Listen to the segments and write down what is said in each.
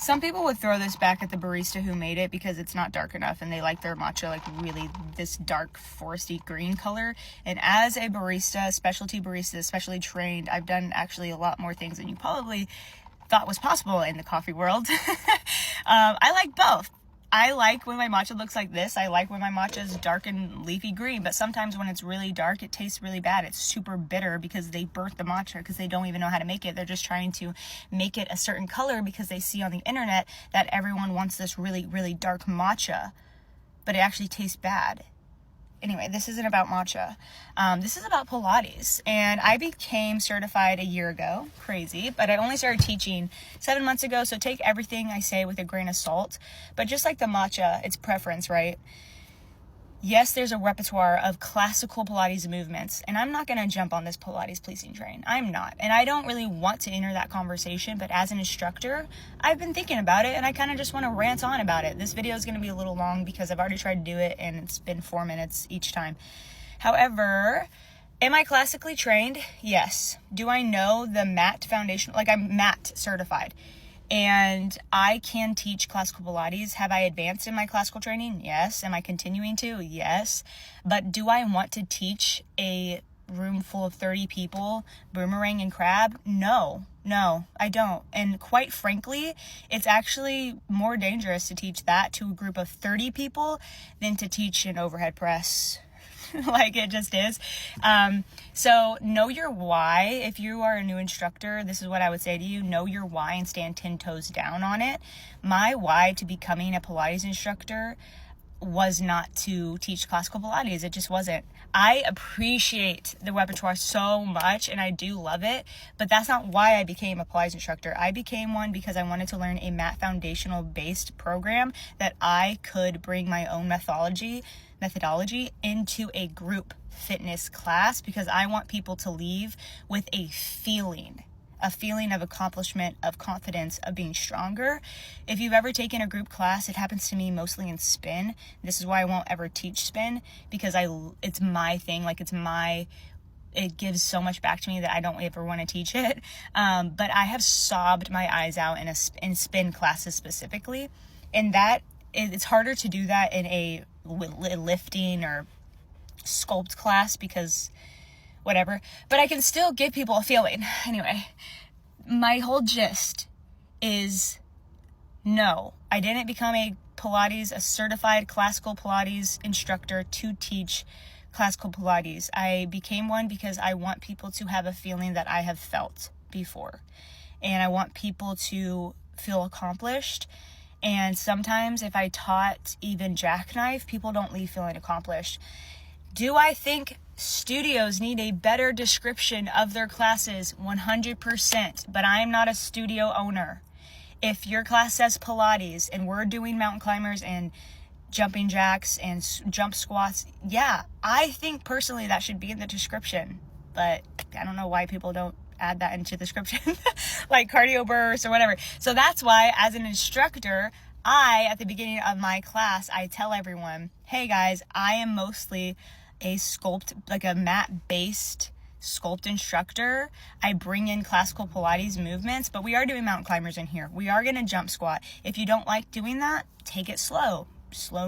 Some people would throw this back at the barista who made it because it's not dark enough and they like their matcha like really this dark foresty green color. And as a barista, specialty barista, especially trained, I've done actually a lot more things than you probably thought was possible in the coffee world. I like both. I like when my matcha looks like this. I like when my matcha is dark and leafy green, but sometimes when it's really dark, it tastes really bad. It's super bitter because they burnt the matcha because they don't even know how to make it. They're just trying to make it a certain color because they see on the internet that everyone wants this really, really dark matcha, but it actually tastes bad. Anyway, this isn't about matcha. This is about Pilates. And I became certified a year ago. Crazy. But I only started teaching 7 months ago. So take everything I say with a grain of salt. But just like the matcha, it's preference, right? Yes, there's a repertoire of classical Pilates movements. And I'm not going to jump on this Pilates pleasing train. I'm not. And I don't really want to enter that conversation. But as an instructor, I've been thinking about it. And I kind of just want to rant on about it. This video is going to be a little long because I've already tried to do it. And it's been 4 minutes each time. However, am I classically trained? Yes. Do I know the mat foundation? Like, I'm mat certified. And I can teach classical Pilates. Have I advanced in my classical training? Yes. Am I continuing to? Yes. But do I want to teach a room full of 30 people boomerang and crab? No, I don't. And quite frankly, it's actually more dangerous to teach that to a group of 30 people than to teach an overhead press. Like, it just is. So know your why. If you are a new instructor, this is what I would say to you. Know your why and stand 10 toes down on it. My why to becoming a Pilates instructor was not to teach classical Pilates. It just wasn't. I appreciate the repertoire so much and I do love it, but that's not why I became a Pilates instructor. I became one because I wanted to learn a mat foundational based program that I could bring my own methodology into a group fitness class, because I want people to leave with a feeling of accomplishment, of confidence, of being stronger. If you've ever taken a group class, it happens to me mostly in spin. This is why I won't ever teach spin, because it's my thing. Like, it gives so much back to me that I don't ever want to teach it. But I have sobbed my eyes out in spin classes specifically. And it's harder to do that in a lifting or sculpt class because whatever, but I can still give people a feeling. Anyway, my whole gist is no, I didn't become a certified classical Pilates instructor to teach classical Pilates. I became one because I want people to have a feeling that I have felt before, and I want people to feel accomplished. And sometimes if I taught even jackknife, people don't leave feeling accomplished. Do I think studios need a better description of their classes? 100%. But I am not a studio owner. If your class says Pilates and we're doing mountain climbers and jumping jacks and jump squats, yeah, I think personally that should be in the description. But I don't know why people don't add that into the description, like cardio bursts or whatever. So that's why, as an instructor, at the beginning of my class, I tell everyone, hey guys, I am mostly a mat-based sculpt instructor. I bring in classical Pilates movements, but we are doing mountain climbers in here. We are going to jump squat. If you don't like doing that, take it slow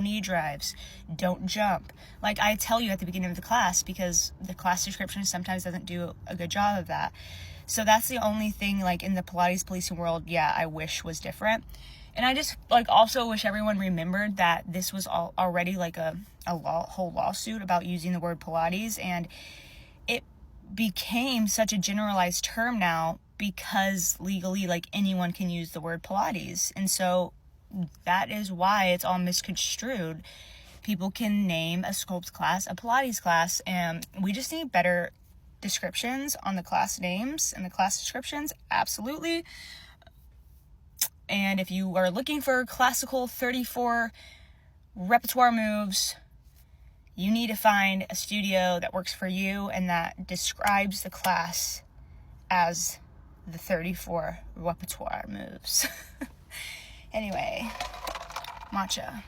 knee drives, don't jump. Like I tell you at the beginning of the class, because the class description sometimes doesn't do a good job of that. So that's the only thing, like, in the Pilates policing world, yeah, I wish was different. And I just also wish everyone remembered that this was already like a whole lawsuit about using the word Pilates, and it became such a generalized term now because legally, like, anyone can use the word Pilates. And so that is why it's all misconstrued. People can name a sculpt class a Pilates class, and we just need better descriptions on the class names and the class descriptions. Absolutely. And if you are looking for classical 34 repertoire moves, you need to find a studio that works for you and that describes the class as the 34 repertoire moves. Anyway, matcha.